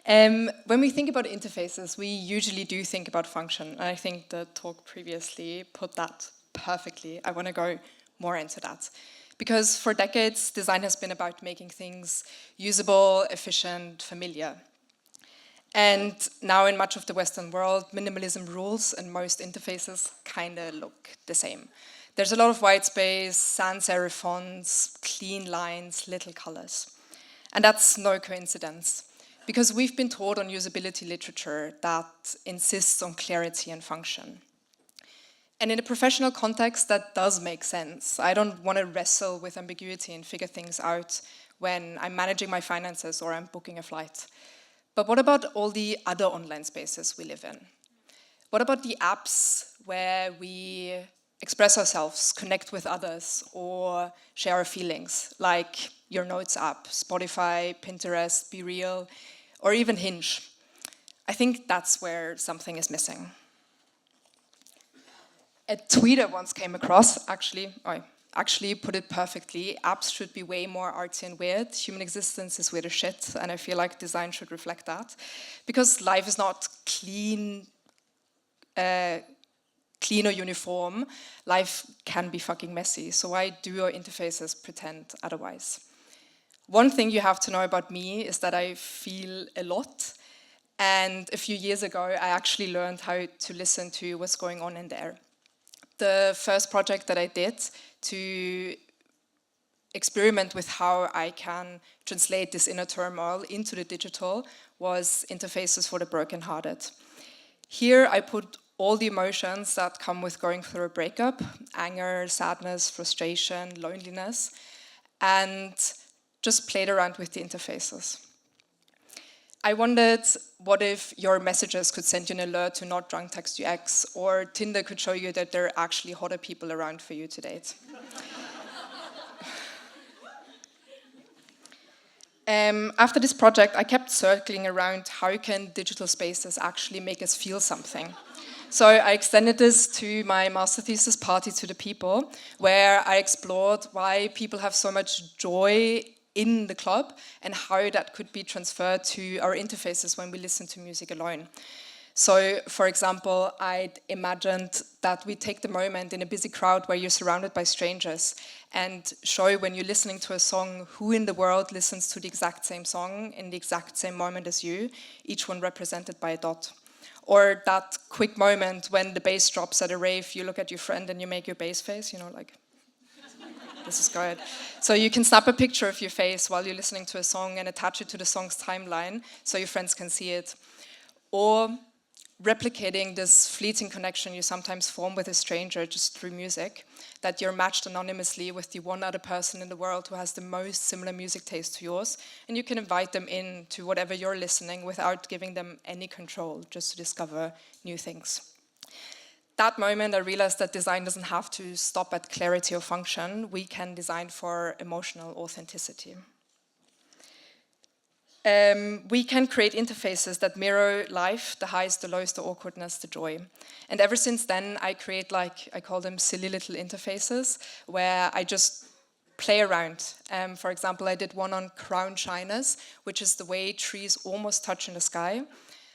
When we think about interfaces, we usually do think about function. And I think the talk previously put that perfectly. I want to go more into that. Because for decades, design has been about making things usable, efficient, familiar. And now in much of the Western world, minimalism rules and most interfaces kind of look the same. There's a lot of white space, sans serif fonts, clean lines, little colors. And that's no coincidence, because we've been taught on usability literature that insists on clarity and function. And in a professional context, that does make sense. I don't want to wrestle with ambiguity and figure things out when I'm managing my finances or I'm booking a flight. But what about all the other online spaces we live in? What about the apps where we express ourselves, connect with others, or share our feelings, like your Notes app, Spotify, Pinterest, Be Real, or even Hinge? I think that's where something is missing. A tweet I once came across, actually put it perfectly. Apps should be way more artsy and weird. Human existence is weird as shit, and I feel like design should reflect that. Because life is not clean or uniform. Life can be fucking messy, so why do our interfaces pretend otherwise? One thing you have to know about me is that I feel a lot, and a few years ago I actually learned how to listen to what's going on in there. The first project that I did to experiment with how I can translate this inner turmoil into the digital was Interfaces for the Brokenhearted. Here I put all the emotions that come with going through a breakup: anger, sadness, frustration, loneliness, and just played around with the interfaces. I wondered, what if your messages could send you an alert to not drunk text your ex, or Tinder could show you that there are actually hotter people around for you to date. After this project, I kept circling around how can digital spaces actually make us feel something. So I extended this to my master thesis Party to the People, where I explored why people have so much joy in the club and how that could be transferred to our interfaces when we listen to music alone. So, for example, I'd imagined that we take the moment in a busy crowd where you're surrounded by strangers and show, when you're listening to a song, who in the world listens to the exact same song in the exact same moment as you, each one represented by a dot. Or that quick moment when the bass drops at a rave, you look at your friend and you make your bass face, like, this is good. So you can snap a picture of your face while you're listening to a song and attach it to the song's timeline so your friends can see it. Or replicating this fleeting connection you sometimes form with a stranger just through music, that you're matched anonymously with the one other person in the world who has the most similar music taste to yours, and you can invite them in to whatever you're listening without giving them any control, just to discover new things. That moment, I realized that design doesn't have to stop at clarity or function. We can design for emotional authenticity. We can create interfaces that mirror life, the highs, the lows, the awkwardness, the joy. And ever since then, I create, I call them silly little interfaces, where I just play around. For example, I did one on crown shyness, which is the way trees almost touch in the sky.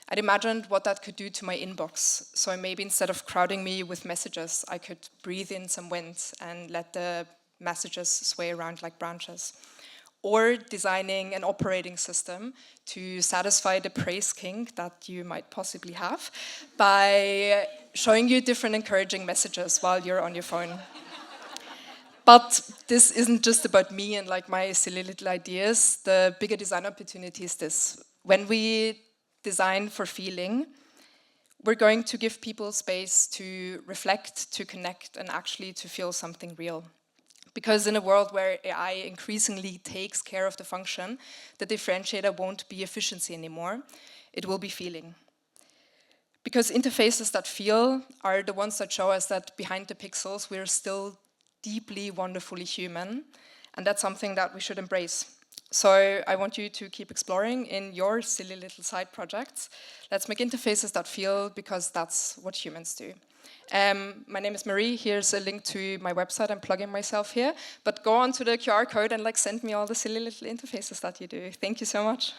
I'd imagined what that could do to my inbox. So maybe instead of crowding me with messages, I could breathe in some wind and let the messages sway around like branches. Or designing an operating system to satisfy the praise kink that you might possibly have by showing you different encouraging messages while you're on your phone. But this isn't just about me and my silly little ideas. The bigger design opportunity is this. When we design for feeling, we're going to give people space to reflect, to connect, and actually to feel something real. Because in a world where AI increasingly takes care of the function, the differentiator won't be efficiency anymore, it will be feeling. Because interfaces that feel are the ones that show us that behind the pixels we're still deeply, wonderfully human, and that's something that we should embrace. So I want you to keep exploring in your silly little side projects. Let's make interfaces that feel, because that's what humans do. My name is Marie. Here's a link to my website. I'm plugging myself here. But go on to the QR code and send me all the silly little interfaces that you do. Thank you so much.